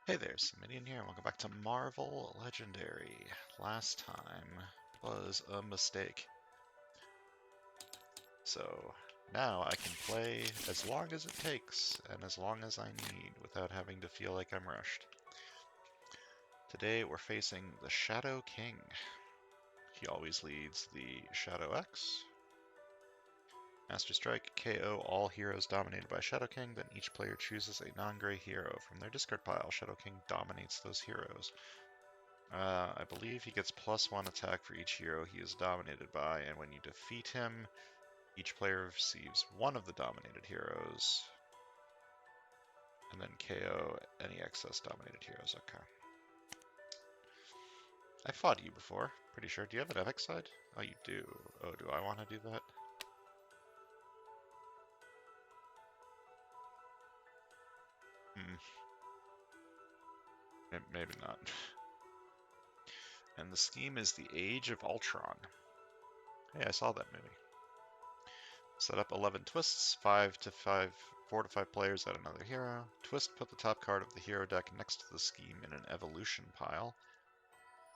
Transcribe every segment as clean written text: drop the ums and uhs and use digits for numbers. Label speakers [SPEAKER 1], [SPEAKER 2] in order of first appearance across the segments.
[SPEAKER 1] Hey there, Samitian here, and welcome back to Marvel Legendary. Last time was a mistake. So now I can play as long as it takes and as long as I need without having to feel like I'm rushed. Today we're facing the Shadow King. He always leads the Shadow X. Master Strike, KO all heroes dominated by Shadow King, then each player chooses a non-gray hero from their discard pile. Shadow King dominates those heroes. I believe he gets +1 attack for each hero he is dominated by, and when you defeat him, each player receives one of the dominated heroes, and then KO any excess dominated heroes. Okay. I fought you before, pretty sure. Do you have an epic side? Oh, you do. Oh, do I want to do that? Maybe not. And the scheme is the Age of Ultron. Hey, I saw that movie. Set up 11 twists, 4 to 5 players add another hero. Twist, put the top card of the hero deck next to the scheme in an evolution pile.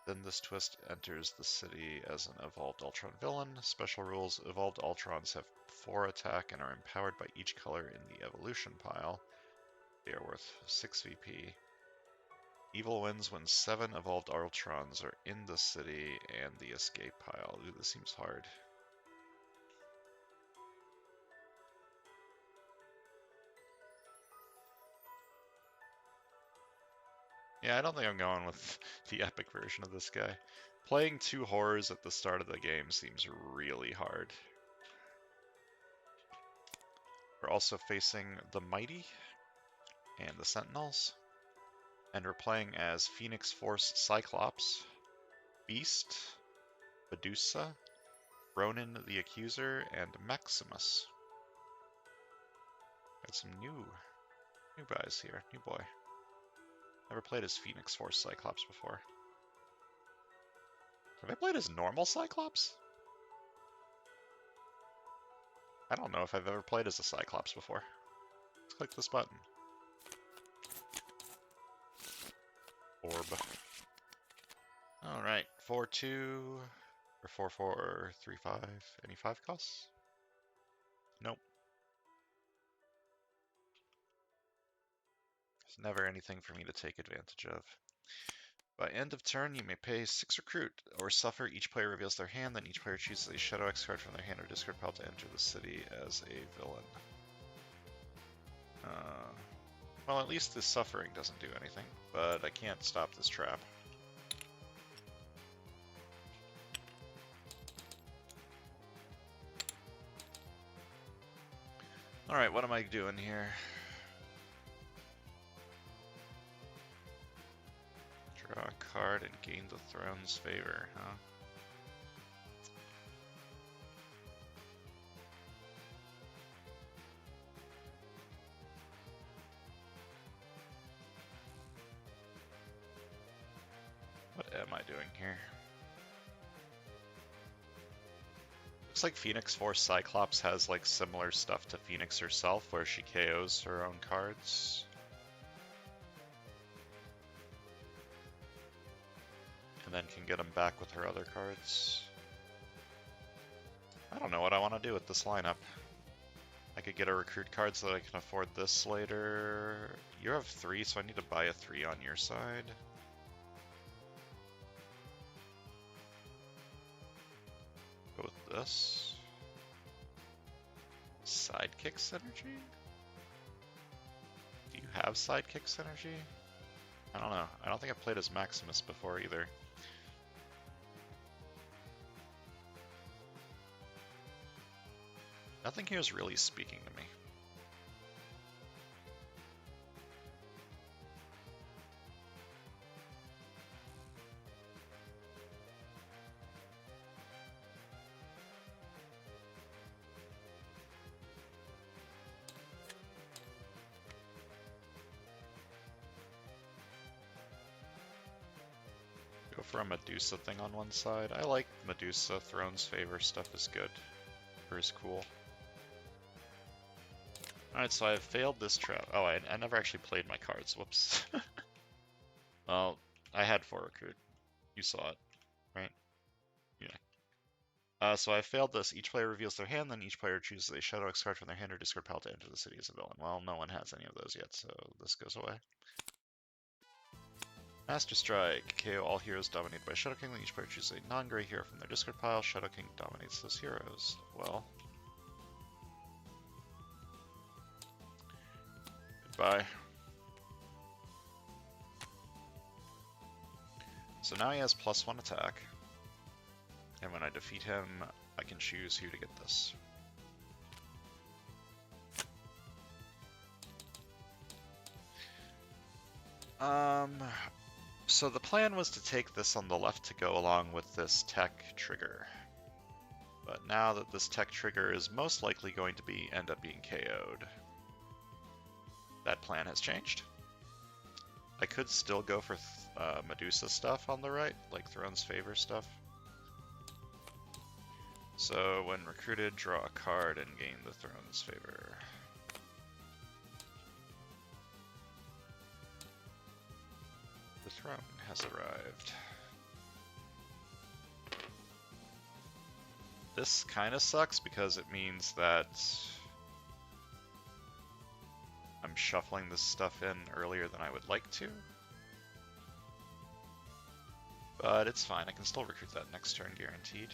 [SPEAKER 1] Then this twist enters the city as an evolved Ultron villain. Special rules, evolved Ultrons have 4 attack and are empowered by each color in the evolution pile. They are worth 6 VP. Evil wins when 7 evolved Ultrons are in the city and the escape pile. Ooh, this seems hard. Yeah, I don't think I'm going with the epic version of this guy. Playing 2 horrors at the start of the game seems really hard. We're also facing the Mighty and the Sentinels. And we're playing as Phoenix Force Cyclops, Beast, Medusa, Ronan the Accuser, and Maximus. Got some new guys here, new boy. Never played as Phoenix Force Cyclops before. Have I played as normal Cyclops? I don't know if I've ever played as a Cyclops before. Let's click this button. Orb. Alright, 4-2, or 4-4, 3-5. Any 5 costs? Nope. There's never anything for me to take advantage of. By end of turn, you may pay 6 recruit, or suffer. Each player reveals their hand, then each player chooses a Shadow X card from their hand or discard pile to enter the city as a villain. Well, at least this suffering doesn't do anything, but I can't stop this trap. Alright, what am I doing here? Draw a card and gain the throne's favor, huh? What am I doing here? Looks like Phoenix Force Cyclops has like similar stuff to Phoenix herself, where she KOs her own cards. And then can get them back with her other cards. I don't know what I want to do with this lineup. I could get a recruit card so that I can afford this later. You have 3, so I need to buy a 3 on your side. Go with this. Sidekick synergy? Do you have sidekick synergy? I don't know. I don't think I've played as Maximus before either. Nothing here is really speaking to me. Go for a Medusa thing on one side. I like Medusa. Throne's favor stuff is good. Or is cool. Alright, so I've failed this trap. Oh, I never actually played my cards. Whoops. Well, I had 4 recruit. You saw it, right? Yeah. So I failed this. Each player reveals their hand, then each player chooses a Shadow X card from their hand or discard pile to enter the city as a villain. Well, no one has any of those yet, so this goes away. Master Strike. KO all heroes dominated by Shadow King, then each player chooses a non-gray hero from their discard pile. Shadow King dominates those heroes. Well. Goodbye. So now he has +1 attack. And when I defeat him, I can choose who to get this. So the plan was to take this on the left to go along with this tech trigger. But now that this tech trigger is most likely going to end up being KO'd, that plan has changed. I could still go for Medusa stuff on the right, like Throne's Favor stuff. So when recruited, draw a card and gain the Throne's Favor. The throne has arrived. This kind of sucks because it means that I'm shuffling this stuff in earlier than I would like to. But it's fine, I can still recruit that next turn guaranteed.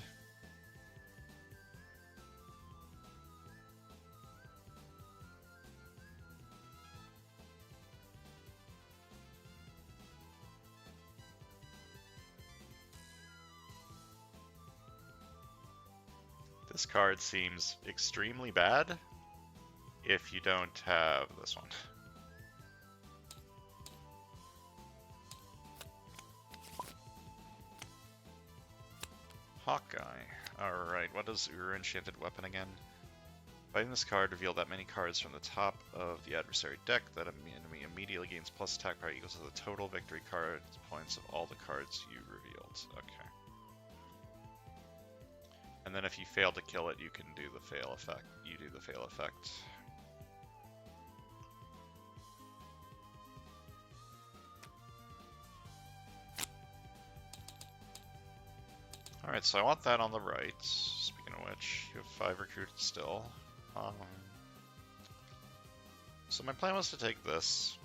[SPEAKER 1] This card seems extremely bad if you don't have this one. Hawkeye. Alright, what does Uru Enchanted Weapon again? Fighting this card, reveal that many cards from the top of the adversary deck. That enemy immediately gains plus attack power equals to the total victory card points of all the cards you revealed. Okay. And then if you fail to kill it, you can do the fail effect. You do the fail effect. Alright, so I want that on the right. Speaking of which, you have 5 recruited still. So my plan was to take this.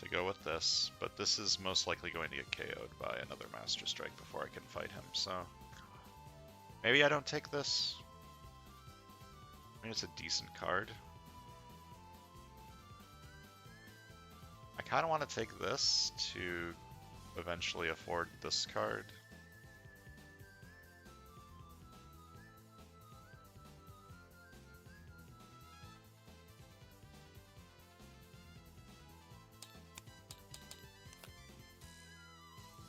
[SPEAKER 1] To go with this, but this is most likely going to get KO'd by another Master Strike before I can fight him, so... Maybe I don't take this. I mean, it's a decent card. I kind of want to take this to eventually afford this card.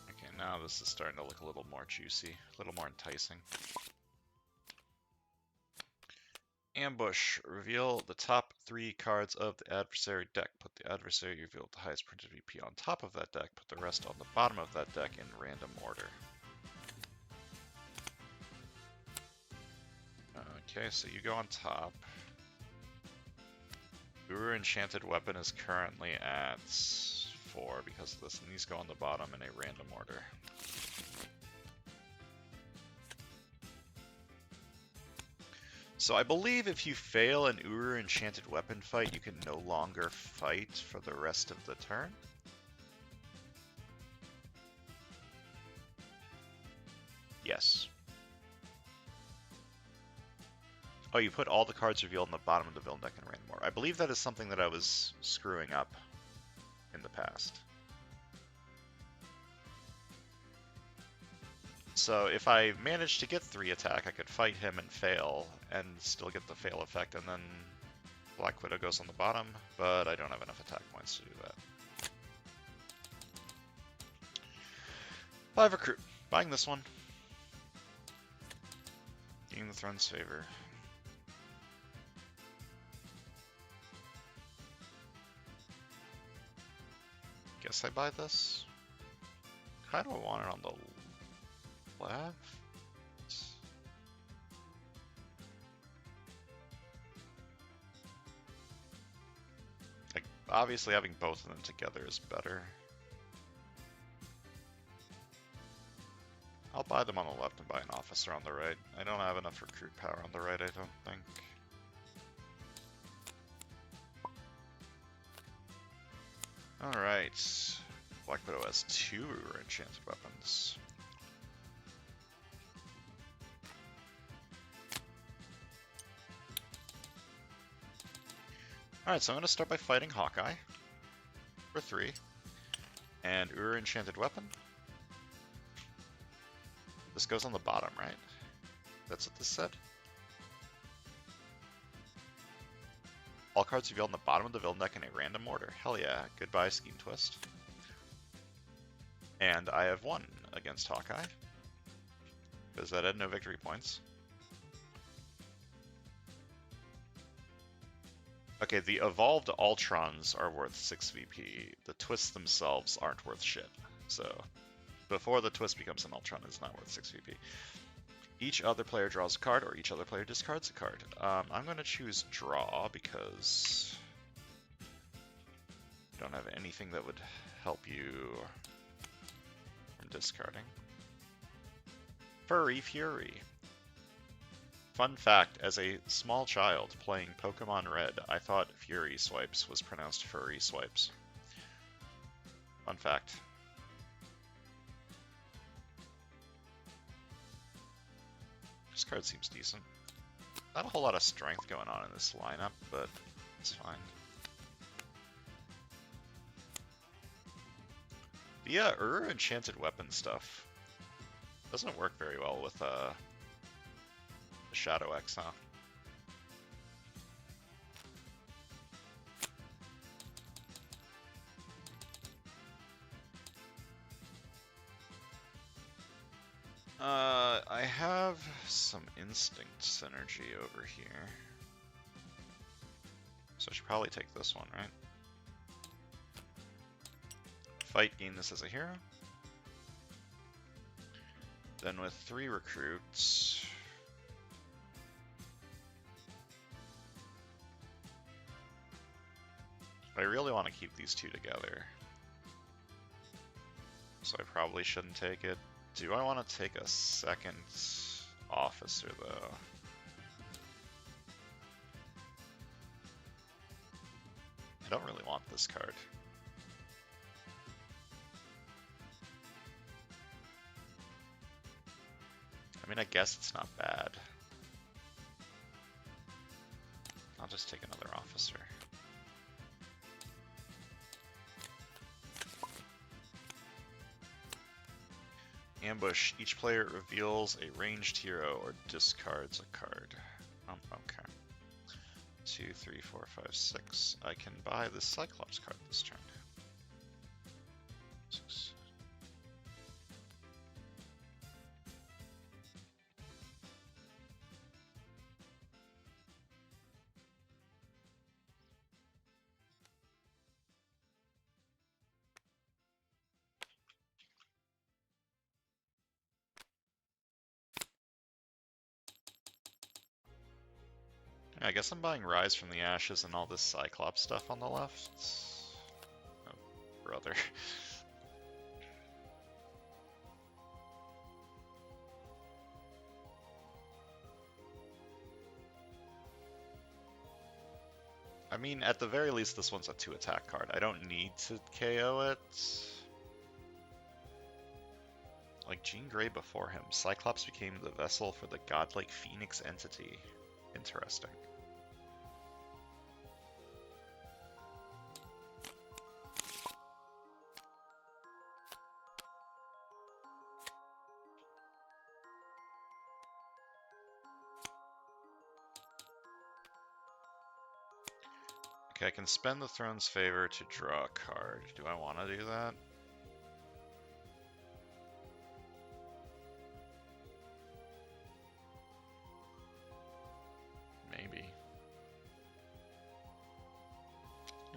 [SPEAKER 1] Okay, now this is starting to look a little more juicy, a little more enticing. Ambush. Reveal the top 3 cards of the adversary deck. Put the adversary you revealed the highest printed VP on top of that deck. Put the rest on the bottom of that deck in random order. Okay, so you go on top. Uru Enchanted Weapon is currently at 4 because of this, and these go on the bottom in a random order. So I believe if you fail an Uru Enchanted Weapon fight, you can no longer fight for the rest of the turn. Yes. Oh, you put all the cards revealed in the bottom of the villain deck in random order. I believe that is something that I was screwing up in the past. So if I managed to get 3 attack, I could fight him and fail, and still get the fail effect, and then Black Widow goes on the bottom, but I don't have enough attack points to do that. 5 recruit. Buying this one. Gaining the Throne's Favor. Guess I buy this. Kind of want it on the left. Obviously having both of them together is better. I'll buy them on the left and buy an officer on the right. I don't have enough recruit power on the right, I don't think. Alright. Black Widow has 2 enchanted weapons. Alright, so I'm going to start by fighting Hawkeye for 3. And enchanted weapon. This goes on the bottom, right? That's what this said? All cards revealed on the bottom of the villain deck in a random order. Hell yeah. Goodbye, Scheme Twist. And I have 1 against Hawkeye. Because that had no victory points. Okay, the evolved Ultrons are worth 6 VP. The twists themselves aren't worth shit. So, before the twist becomes an Ultron, it's not worth 6 VP. Each other player draws a card, or each other player discards a card. I'm going to choose draw, because you don't have anything that would help you from discarding. Furry Fury. Fun fact, as a small child playing Pokemon Red, I thought Fury Swipes was pronounced Furry Swipes. Fun fact. This card seems decent. Not a whole lot of strength going on in this lineup, but it's fine. The enchanted weapon stuff doesn't work very well with the Shadow X, huh? I have some instinct synergy over here. So I should probably take this one, right? Fight, gain this as a hero. Then with 3 recruits... I really want to keep these 2 together. So I probably shouldn't take it. Do I want to take a second officer, though? I don't really want this card. I mean, I guess it's not bad. I'll just take another officer. Ambush. Each player reveals a ranged hero or discards a card. Okay. 2, 3, 4, 5, 6. I can buy the Cyclops card this turn. 6. I guess I'm buying Rise from the Ashes and all this Cyclops stuff on the left. Oh, brother. I mean, at the very least, this one's a 2 attack card. I don't need to KO it. Like Jean Grey before him, Cyclops became the vessel for the godlike Phoenix entity. Interesting. Okay, I can spend the Throne's Favor to draw a card. Do I want to do that? Maybe.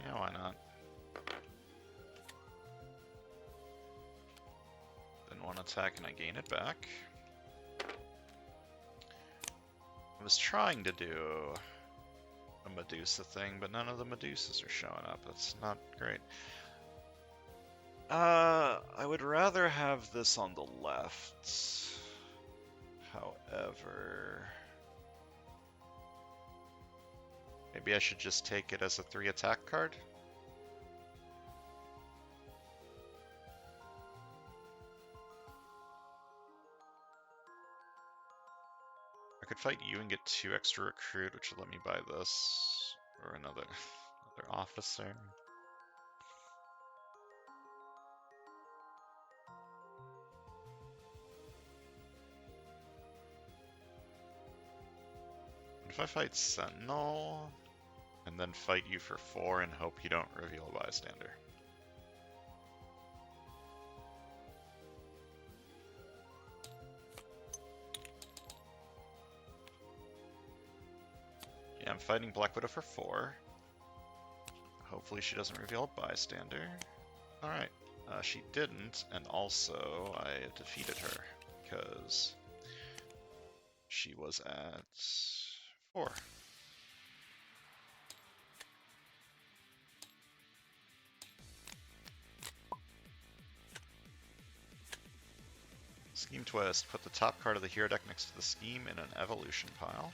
[SPEAKER 1] Yeah, why not? Then 1 attack and I gain it back. I was trying to do a Medusa thing, but none of the Medusas are showing up. That's not great. I would rather have this on the left. However, maybe I should just take it as a 3 attack card. I could fight you and get 2 extra recruit, which would let me buy this or another officer. If I fight Sentinel and then fight you for 4 and hope you don't reveal Bystander. Yeah, I'm fighting Black Widow for 4. Hopefully she doesn't reveal a Bystander. Alright, she didn't, and also I defeated her because she was at 4. Scheme Twist. Put the top card of the hero deck next to the scheme in an evolution pile.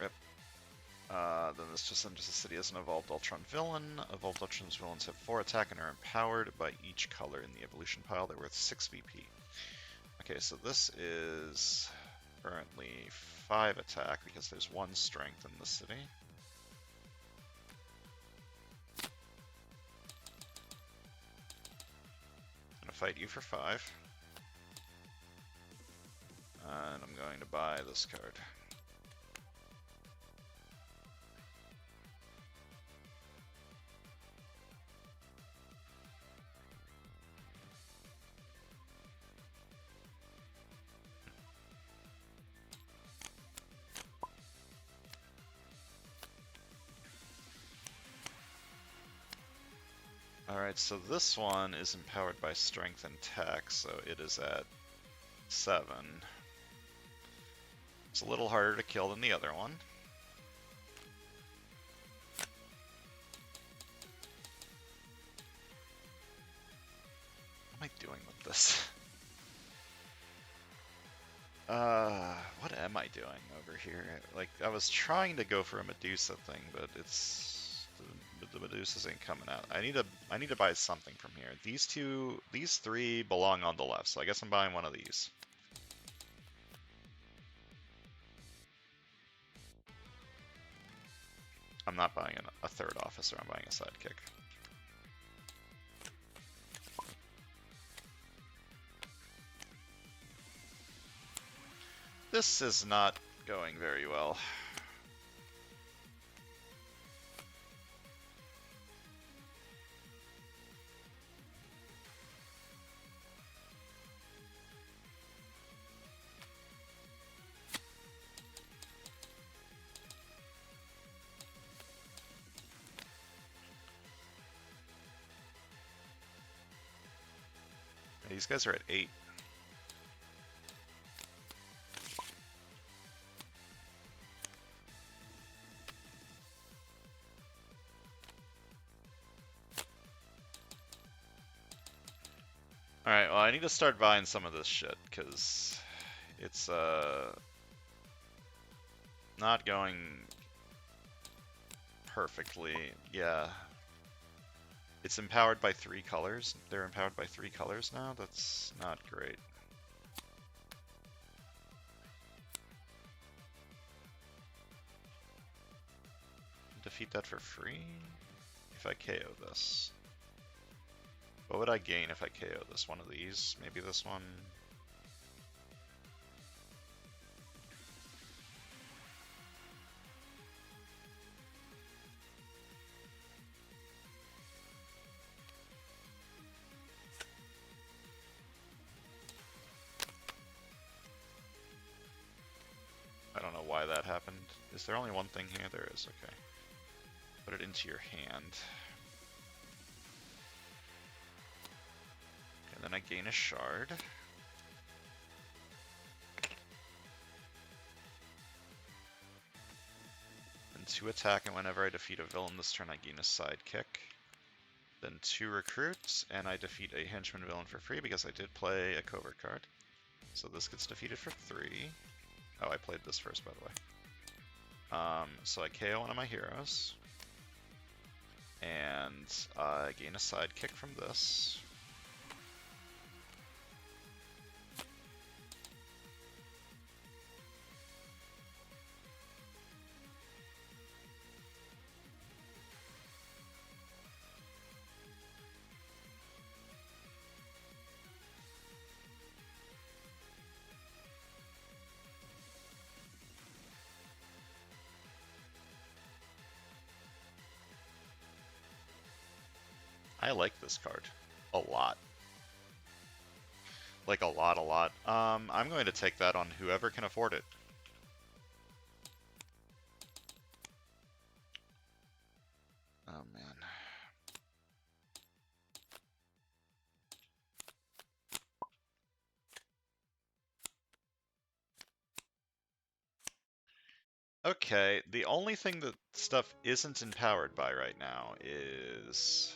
[SPEAKER 1] Rip. Then this just enters the city as an evolved Ultron villain. Evolved Ultron's villains have 4 attack and are empowered by each color in the evolution pile. They're worth 6 VP. Okay, so this is currently 5 attack because there's 1 strength in the city. I'm gonna fight you for 5. And I'm going to buy this card. Alright, so this one is empowered by strength and tech, so it is at 7. It's a little harder to kill than the other one. What am I doing with this? What am I doing over here? Like, I was trying to go for a Medusa thing, but it's the Medusas ain't coming out. I need to buy something from here. These 3 belong on the left, so I guess I'm buying one of these. I'm not buying a 3rd officer, I'm buying a sidekick. This is not going very well. These guys are at 8. Alright, well I need to start buying some of this shit, because it's not going perfectly. Yeah. It's empowered by 3 colors. They're empowered by 3 colors now? That's not great. Defeat that for free? If I KO this. What would I gain if I KO this? One of these? Maybe this one? I don't know why that happened. Is there only one thing here? There is, okay. Put it into your hand. And then I gain a shard. 2 attack, and whenever I defeat a villain this turn I gain a sidekick. Then 2 recruits, and I defeat a henchman villain for free because I did play a covert card. So this gets defeated for 3. Oh, I played this first, by the way. So I KO one of my heroes. And I gain a sidekick from this. I like this card a lot. Like a lot. I'm going to take that on whoever can afford it. Oh man. Okay, the only thing that stuff isn't empowered by right now is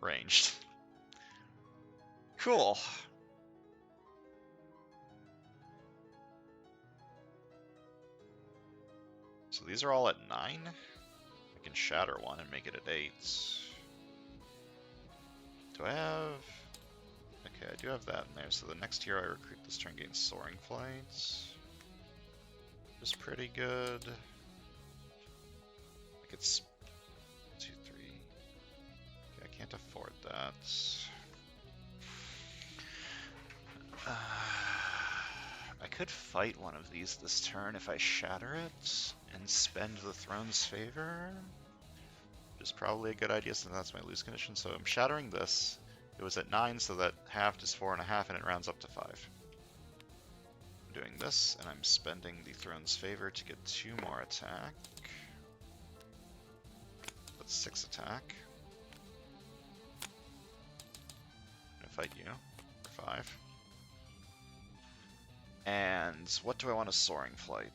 [SPEAKER 1] ranged. Cool. So these are all at 9. I can shatter one and make it at 8. Do I have... Okay, I do have that in there. So the next hero I recruit this turn gains Soaring Flights. Which is pretty good. Like it's 2, 3. Okay, I can't afford that. I could fight one of these this turn if I shatter it and spend the Throne's Favor. Which is probably a good idea since that's my lose condition. So I'm shattering this. It was at 9, so that halved is 4.5, and it rounds up to 5. I'm doing this, and I'm spending the Throne's Favor to get 2 more attack. That's 6 attack. I'm gonna fight you for 5. And what do I want to Soaring Flight?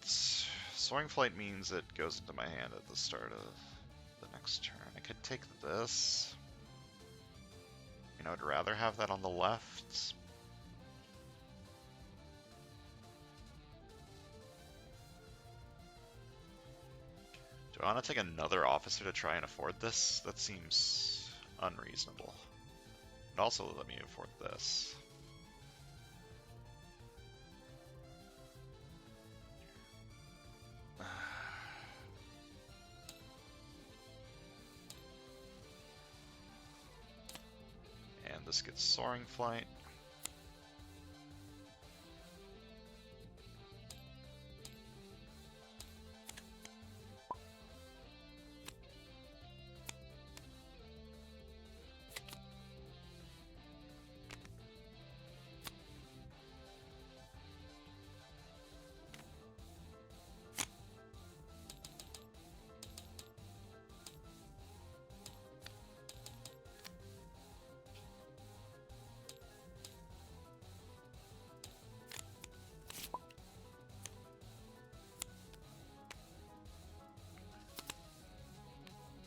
[SPEAKER 1] Soaring Flight means it goes into my hand at the start of the next turn. I could take this. You know, I'd rather have that on the left. Do I want to take another officer to try and afford this? That seems unreasonable. And also let me afford this. And this gets Soaring Flight.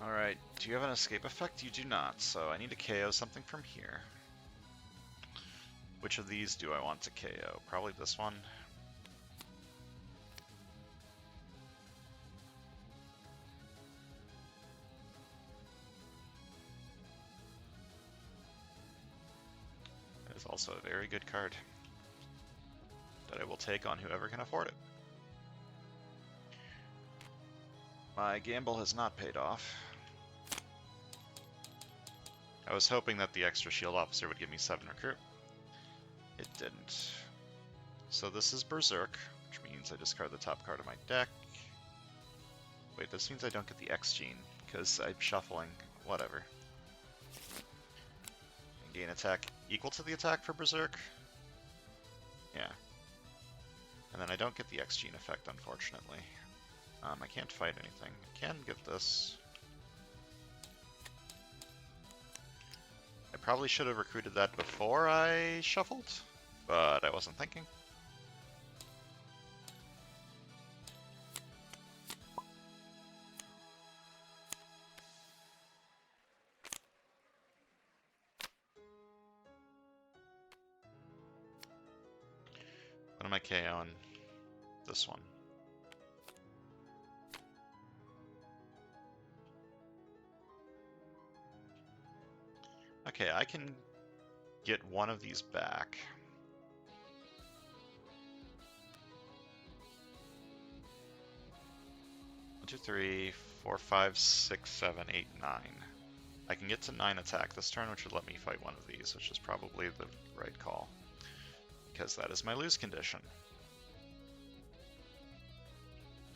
[SPEAKER 1] Alright, do you have an escape effect? You do not, so I need to KO something from here. Which of these do I want to KO? Probably this one. That is also a very good card that I will take on whoever can afford it. My gamble has not paid off. I was hoping that the extra shield officer would give me 7 recruit. It didn't. So this is Berserk, which means I discard the top card of my deck. Wait, this means I don't get the X gene, because I'm shuffling. Whatever. And gain attack equal to the attack for Berserk? Yeah. And then I don't get the X gene effect, unfortunately. I can't fight anything. I can get this. I probably should have recruited that before I shuffled, but I wasn't thinking. KOing this one. Okay, I can get one of these back. 1, 2, 3, 4, 5, 6, 7, 8, 9. I can get to 9 attack this turn, which would let me fight one of these, which is probably the right call. Because that is my lose condition.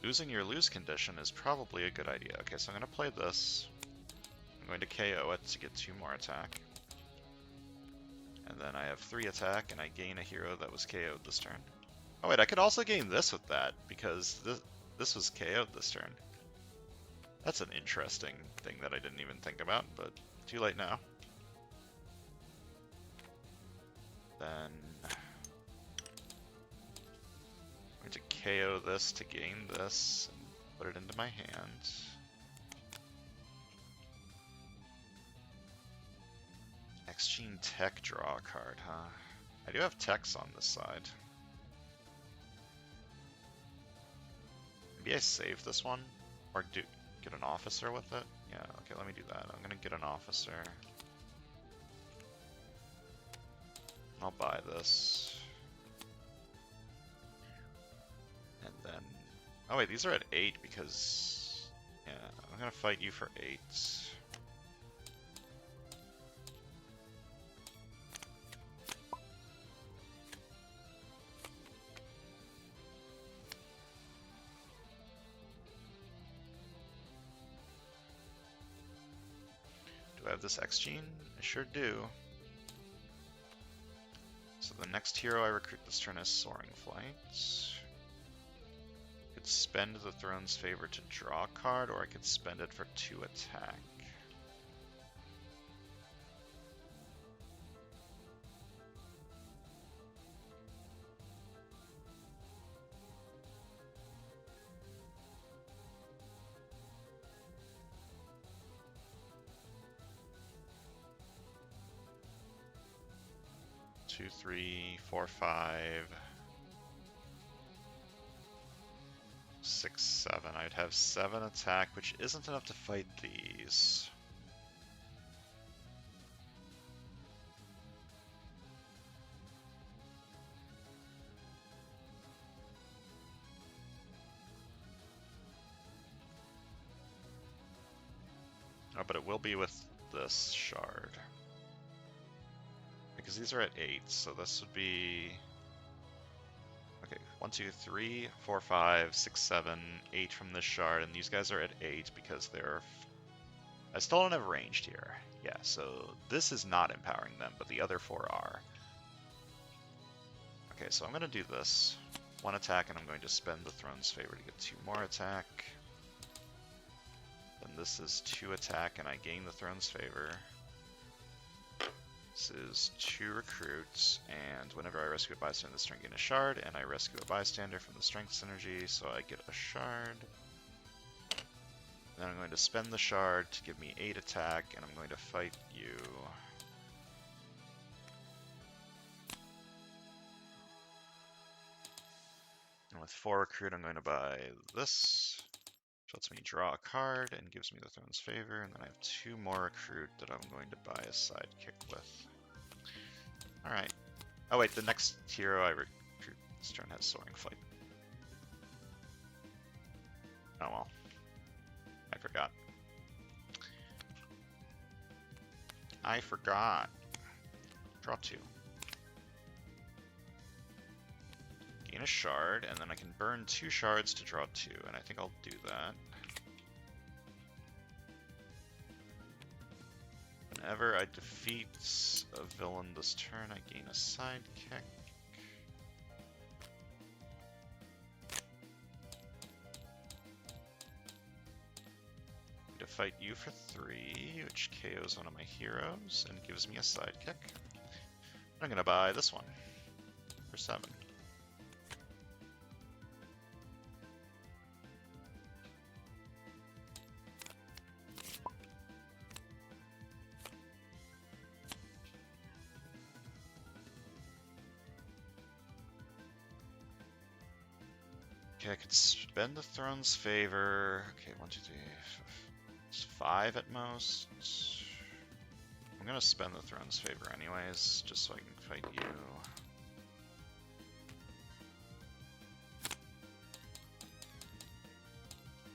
[SPEAKER 1] Losing your lose condition is probably a good idea. Okay, so I'm going to play this. I'm going to KO it to get 2 more attack. And then I have 3 attack, and I gain a hero that was KO'd this turn. Oh wait, I could also gain this with that, because this was KO'd this turn. That's an interesting thing that I didn't even think about, but too late now. Then I'm going to KO this to gain this, and put it into my hand. X-Gene Tech, draw a card, huh? I do have techs on this side. Maybe I save this one? Or get an officer with it? Yeah, okay, let me do that. I'm gonna get an officer. I'll buy this. And then... Oh wait, these are at 8 because... Yeah, I'm gonna fight you for 8. Do I have this X-Gene? I sure do. So the next hero I recruit this turn is Soaring Flight. I could spend the Throne's Favor to draw a card, or I could spend it for 2 attack. Two, 3, 4, 5, 6, 7. I'd have 7 attack, which isn't enough to fight these. Oh, but it will be with this shard. Because these are at 8, so this would be... Okay, 1, 2, 3, 4, 5, 6, 7, 8 from this shard, and these guys are at 8 because they're... I still don't have ranged here. Yeah, so this is not empowering them, but the other 4 are. Okay, so I'm going to do this. 1 attack, and I'm going to spend the Throne's Favor to get 2 more attack. Then this is 2 attack, and I gain the Throne's Favor. This is 2 recruits, and whenever I rescue a bystander, this turn gain a shard, and I rescue a bystander from the strength synergy, so I get a shard. Then I'm going to spend the shard to give me 8 attack, and I'm going to fight you. And with 4 recruit, I'm going to buy this, which lets me draw a card and gives me the Throne's Favor, and then I have 2 more recruit that I'm going to buy a sidekick with. Alright. Oh wait, the next hero I recruit this turn has Soaring Flight. Oh well. I forgot. I forgot. Draw 2. Gain a shard, and then I can burn 2 shards to draw 2, and I think I'll do that. Whenever I defeat a villain this turn, I gain a sidekick. I'm going to fight you for 3, which KOs one of my heroes and gives me a sidekick. I'm going to buy this one for 7. Okay, I could spend the throne's favor. Okay, 1, 2, 3. It's 5 at most. I'm gonna spend the throne's favor anyways, just so I can fight you.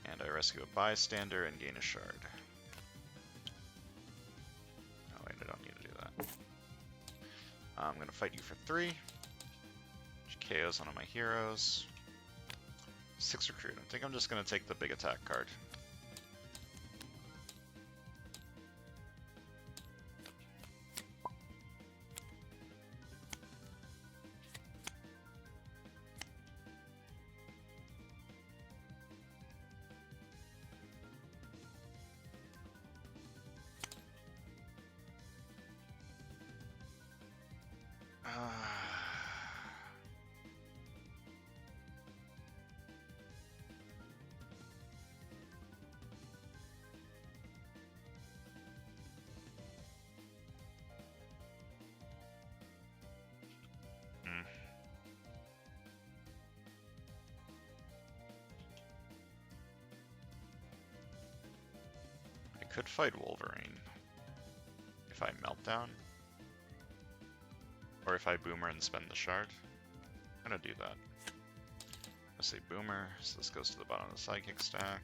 [SPEAKER 1] And I rescue a bystander and gain a shard. Oh wait, I don't need to do that. I'm gonna fight you for 3. Which KOs one of my heroes. 6 recruit. I think I'm just gonna take the big attack card. I could fight Wolverine if I Meltdown. Or if I Boomer and spend the shard. I'm gonna do that. I say Boomer, so this goes to the bottom of the Psychic stack.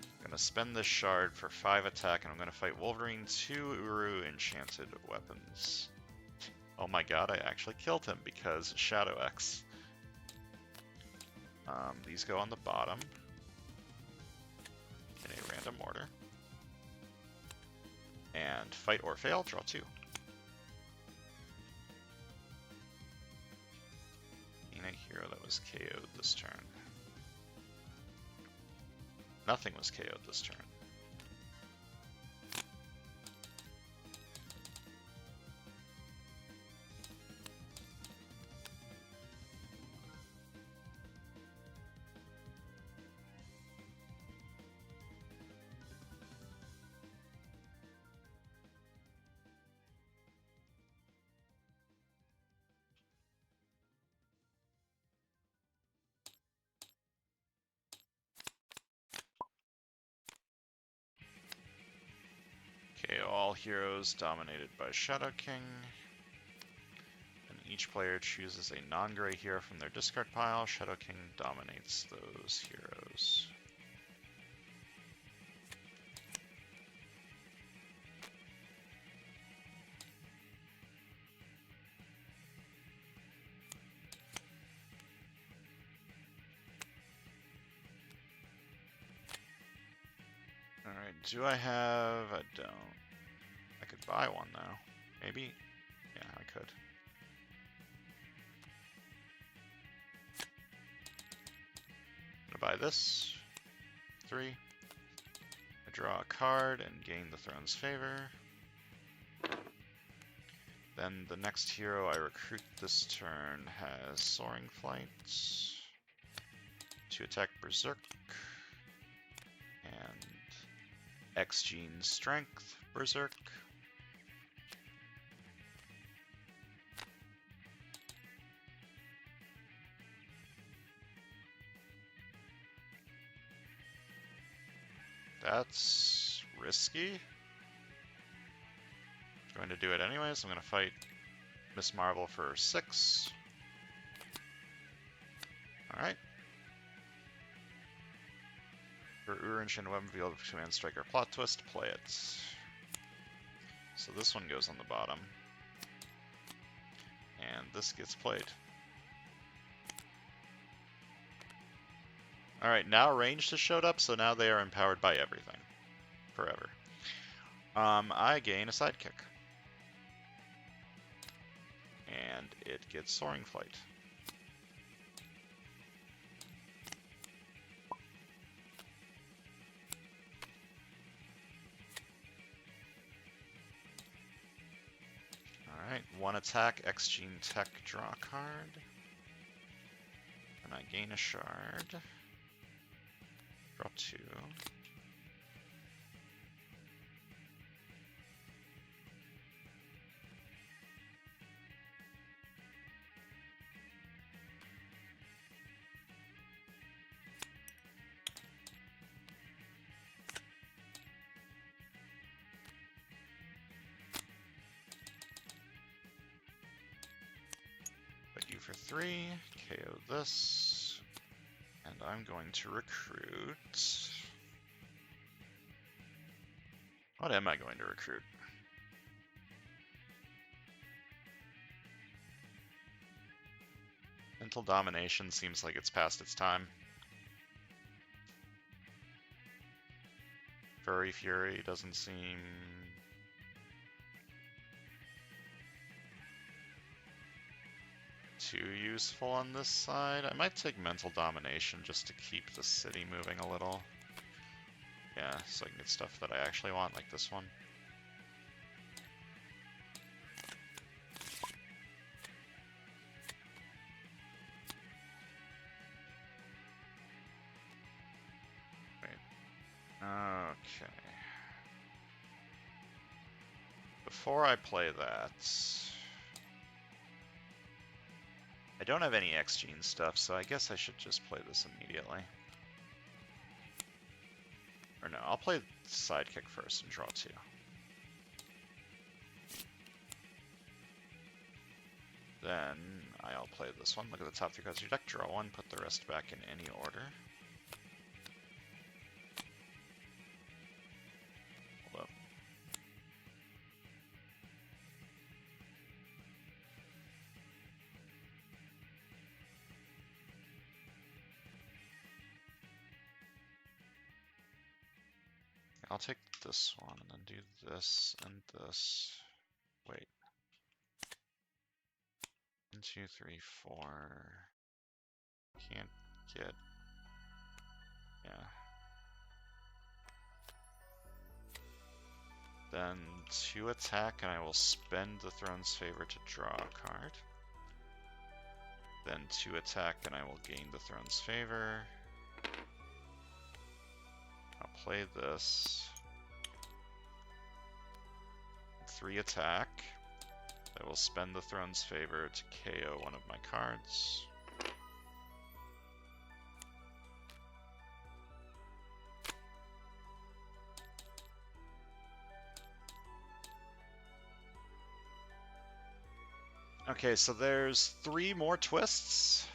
[SPEAKER 1] I'm gonna spend this shard for 5 attack, and I'm gonna fight Wolverine 2 Uru Enchanted Weapons. Oh my god, I actually killed him because Shadow X. These go on the bottom in a random order. And fight or fail, draw 2. A hero that was KO'd this turn. Nothing was KO'd this turn. Okay, all heroes dominated by Shadow King. And each player chooses a non-gray hero from their discard pile. Shadow King dominates those heroes. Alright, do I have... I don't. I could buy one though. Maybe? Yeah, I could. I'm gonna buy this. 3. I draw a card and gain the throne's favor. Then the next hero I recruit this turn has Soaring Flight. To attack Berserk. And X-Gene Strength, Berserk. That's risky. Going to do it anyways. I'm going to fight Miss Marvel for 6. Alright. For Uru-Enchanted Weapon Field of Command Striker Plot Twist, play it. So this one goes on the bottom. And this gets played. Alright, now Ranged has showed up, so now they are empowered by everything. Forever. I gain a sidekick. And it gets Soaring Flight. Alright, 1 attack, X-Gene Tech, draw a card. And I gain a shard. Draw 2. 3, KO this, and I'm going to recruit. What am I going to recruit? Mental Domination seems like it's past its time. Furry Fury doesn't seem... too useful on this side. I might take Mental Domination just to keep the city moving a little. Yeah, so I can get stuff that I actually want, like this one. Okay. Before I play that, I don't have any X-Gene stuff, so I guess I should just play this immediately. Or no, I'll play Sidekick first and draw 2. Then I'll play this one. Look at the top 3 cards of your deck, draw 1, put the rest back in any order. Hold up. I'll take this one and then do this and this. Wait. 1, 2, 3, 4. Can't get. Yeah. Then 2 attack, and I will spend the Throne's Favor to draw a card. Then 2 attack, and I will gain the Throne's Favor. I'll play this. 3 attack. I will spend the Throne's Favor to KO one of my cards. Okay, so there's 3 more twists.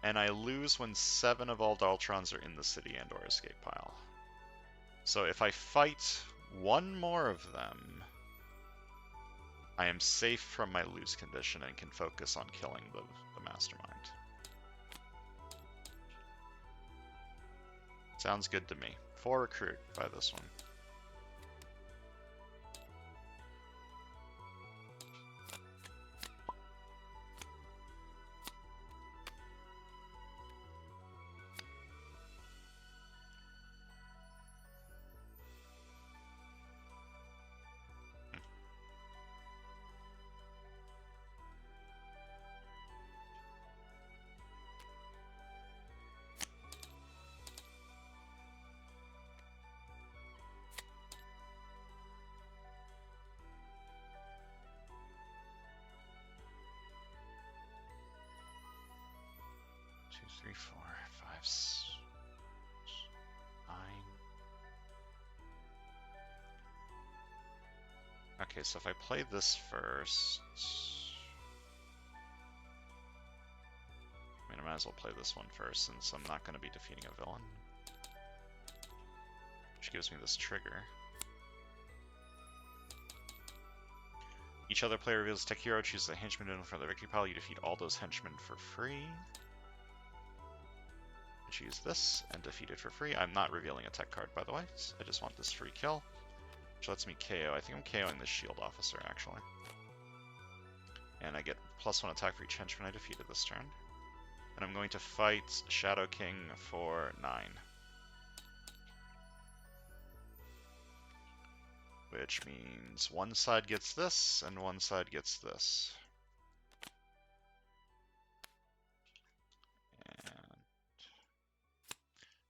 [SPEAKER 1] And I lose when 7 of all Ultrons are in the city and or escape pile. So if I fight 1 more of them, I am safe from my lose condition and can focus on killing the Mastermind. Sounds good to me. 4 recruit by this one. Three, 4, 5, 6, 9. Okay, so if I play this first, I mean, I might as well play this one first since I'm not going to be defeating a villain, which gives me this trigger. Each other player reveals a tech hero, chooses a henchman in front of the victory pile. You defeat all those henchmen for free. Choose this and defeat it for free. I'm not revealing a tech card, by the way. I just want this free kill, which lets me KO. I think I'm KOing this shield officer, actually. And I get +1 attack for each henchman I defeated this turn. And I'm going to fight Shadow King for 9. Which means one side gets this, and one side gets this.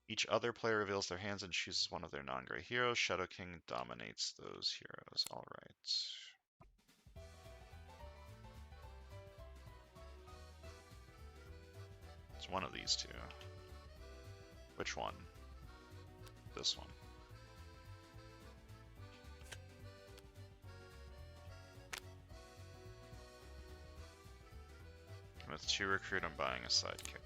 [SPEAKER 1] Each other player reveals their hands and chooses one of their non-gray heroes. Shadow King dominates those heroes. Alright. It's one of these 2. Which one? This one. With 2 recruit, I'm buying a sidekick.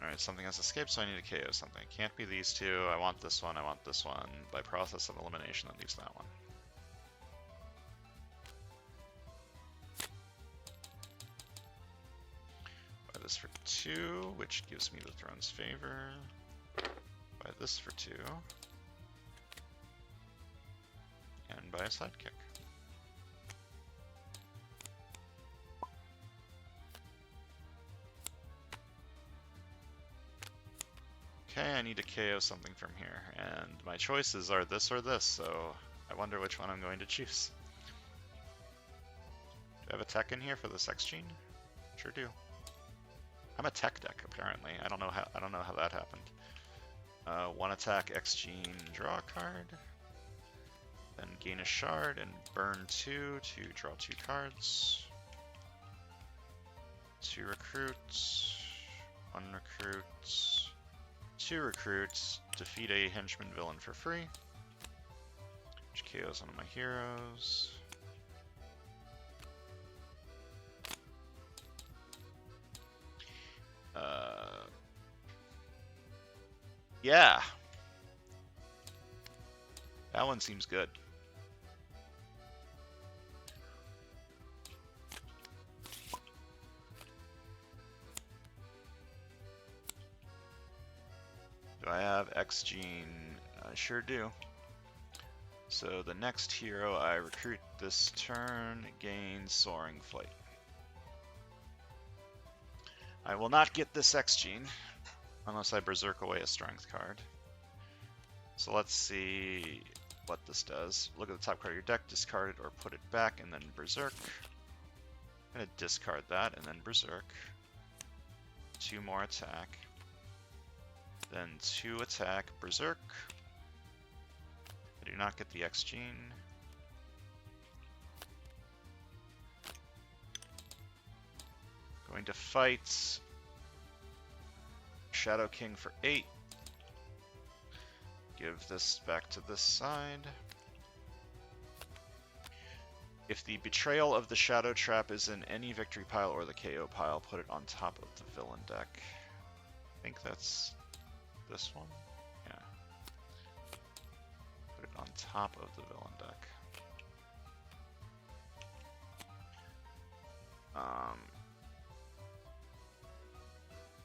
[SPEAKER 1] Alright, something has escaped, so I need to KO something. Can't be these two. I want this one, I want this one. By process of elimination, that leaves that one. Buy this for 2, which gives me the throne's favor. Buy this for 2. And buy a sidekick. Okay, I need to KO something from here, and my choices are this or this, so I wonder which one I'm going to choose. Do I have a tech in here for this X-Gene? Sure do. I'm a tech deck apparently. I don't know how that happened. 1 attack X-Gene, draw a card, then gain a shard and burn 2 to draw 2 cards. 2 recruits, 1 recruits. 2 recruits, defeat a henchman villain for free, which KOs one of my heroes. Yeah, that one seems good. Do I have X-Gene? I sure do. So the next hero I recruit this turn gains Soaring Flight. I will not get this X-Gene unless I berserk away a strength card. So let's see what this does. Look at the top card of your deck, discard it or put it back, and then berserk. I'm going to discard that and then berserk. 2 more attack. Then 2 attack, berserk. I do not get the X-Gene. Going to fight Shadow King for 8. Give this back to this side. If the Betrayal of the Shadow Trap is in any victory pile or the KO pile, put it on top of the villain deck. I think that's this one? Yeah. Put it on top of the villain deck.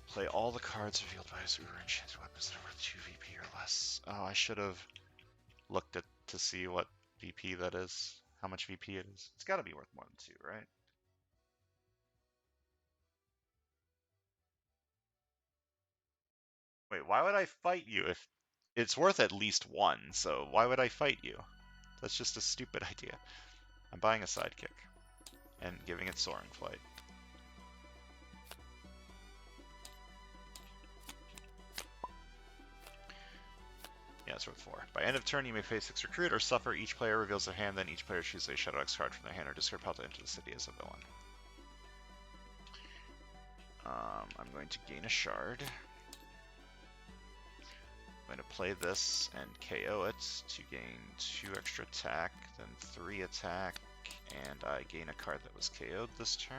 [SPEAKER 1] Play all the cards revealed by his Uber enchanted weapons that are worth 2 VP or less. Oh, I should have looked at to see what VP that is. How much VP it is. It's got to be worth more than 2, right? Wait, why would I fight you if it's worth at least 1? So why would I fight you? That's just a stupid idea. I'm buying a sidekick and giving it Soaring Flight. Yeah, it's worth 4. By end of turn, you may face 6 recruit or suffer. Each player reveals their hand, then each player chooses a Shadow X card from their hand or discard pile to enter the city as a villain. I'm going to gain a shard. I'm going to play this and KO it to gain 2 extra attack, then 3 attack, and I gain a card that was KO'd this turn.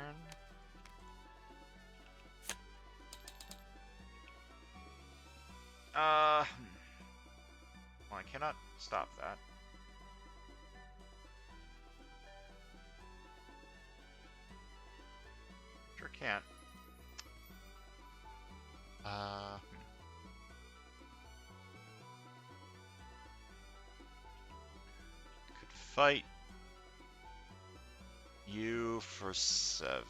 [SPEAKER 1] Well, I cannot stop that. Sure can't. Could fight you for 7.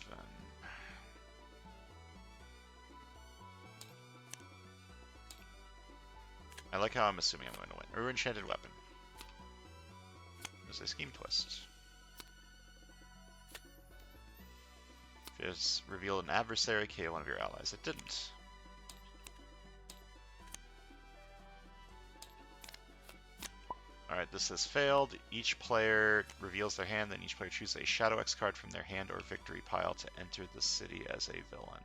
[SPEAKER 1] I like how I'm assuming I'm going to win. Or enchanted weapon. There's a scheme twist. If it's revealed an adversary, KO one of your allies. It didn't. Alright, this has failed. Each player reveals their hand, then each player chooses a Shadow X card from their hand or victory pile to enter the city as a villain.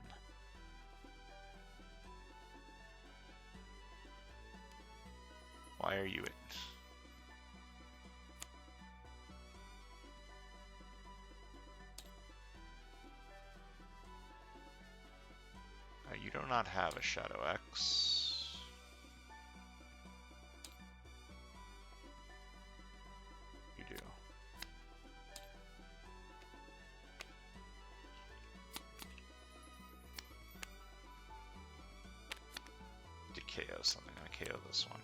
[SPEAKER 1] Fire you it. You do not have a Shadow X. You do. To KO something. I KO this one.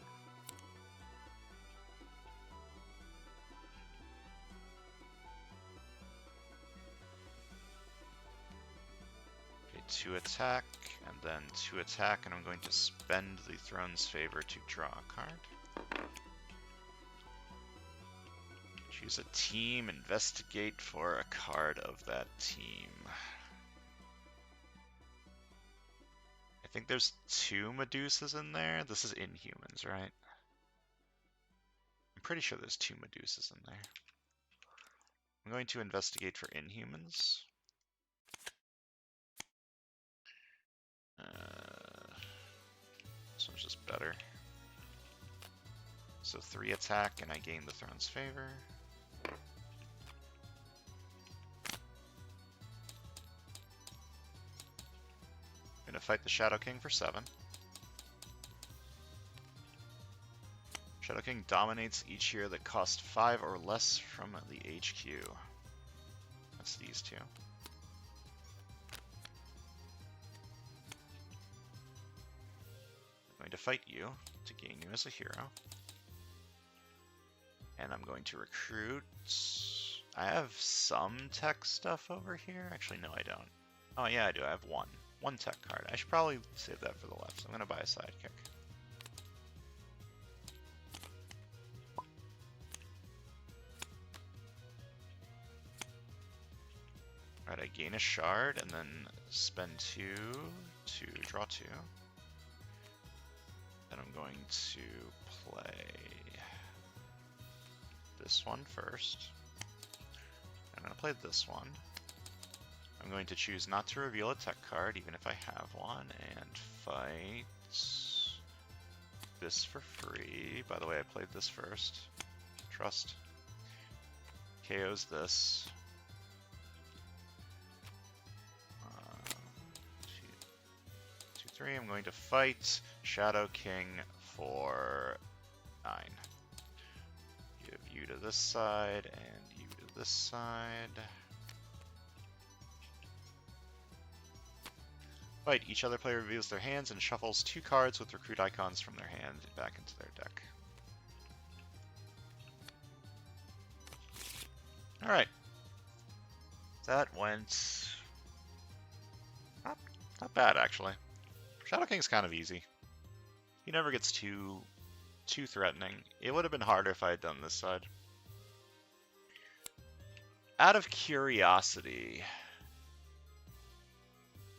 [SPEAKER 1] Okay, 2 attack, and then 2 attack, and I'm going to spend the Throne's Favor to draw a card. Choose a team, investigate for a card of that team. I think there's 2 Medusas in there. This is Inhumans, right? I'm pretty sure there's 2 Medusas in there. I'm going to investigate for Inhumans. This one's just better. So 3 attack, and I gain the Throne's Favor. I'm gonna fight the Shadow King for 7. Shadow King dominates each year that cost 5 or less from the HQ. That's these 2. I'm going to fight you to gain you as a hero. And I'm going to recruit... I have some tech stuff over here. Actually, no, I don't. Oh, yeah, I do. I have one tech card. I should probably save that for the left, so I'm going to buy a sidekick. Alright, I gain a shard, and then spend 2 to draw 2. Then I'm going to play this one first. I'm going to play this one. I'm going to choose not to reveal a tech card, even if I have one, and fight this for free. By the way, I played this first. Trust. KO's this. 2, 3. I'm going to fight Shadow King for 9. Give you to this side, and you to this side. Fight. Each other player reveals their hands and shuffles 2 cards with recruit icons from their hand back into their deck. Alright. That went... Not bad, actually. Shadow King's kind of easy. He never gets too threatening. It would have been harder if I had done this side. Out of curiosity...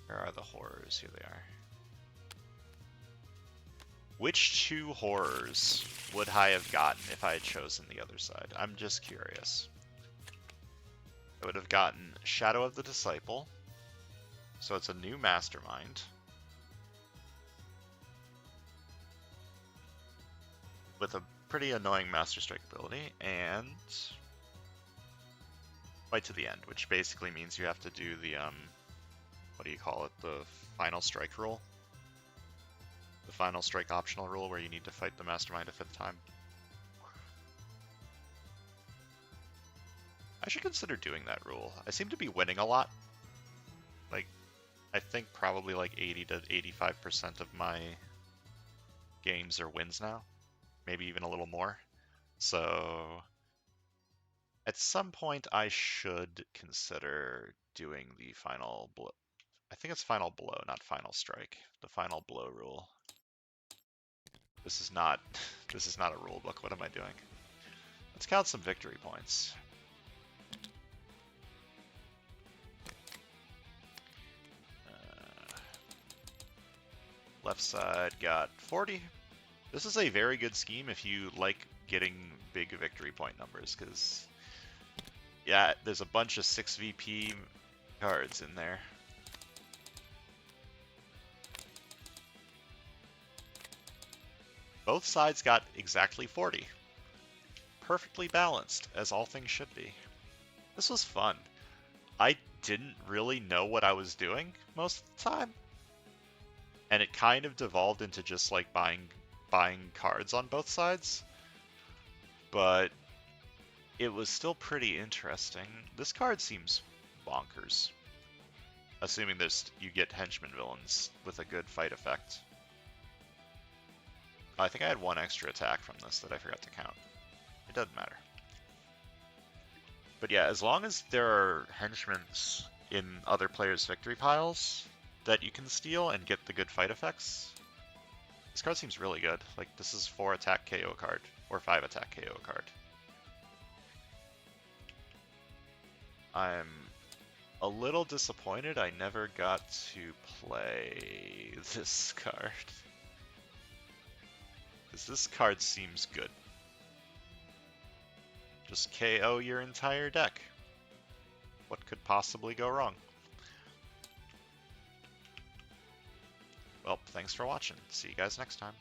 [SPEAKER 1] Where are the horrors? Here they are. Which 2 horrors would I have gotten if I had chosen the other side? I'm just curious. I would have gotten Shadow of the Disciple. So it's a new Mastermind. With a pretty annoying Master Strike ability. And... Fight to the end, which basically means you have to do the, what do you call it? The final strike rule? The final strike optional rule where you need to fight the Mastermind a 5th time. I should consider doing that rule. I seem to be winning a lot. Like, I think probably like 80 to 85% of my games are wins now. Maybe even a little more. So, at some point I should consider doing the final blow. I think it's final blow, not final strike. The final blow rule. This is not a rule book. What am I doing? Let's count some victory points. Left side got 40. This is a very good scheme if you like getting big victory point numbers, because yeah, there's a bunch of 6 VP cards in there. Both sides got exactly 40. Perfectly balanced, as all things should be. This was fun. I didn't really know what I was doing most of the time. And it kind of devolved into just like buying cards on both sides. But it was still pretty interesting. This card seems bonkers. Assuming you get henchman villains with a good fight effect. I think I had one extra attack from this that I forgot to count. It doesn't matter. But yeah, as long as there are henchmen in other players' victory piles that you can steal and get the good fight effects, this card seems really good. Like, this is 4 attack KO card, or 5 attack KO card. I'm a little disappointed I never got to play this card. Because this card seems good. Just KO your entire deck. What could possibly go wrong? Well, thanks for watching. See you guys next time.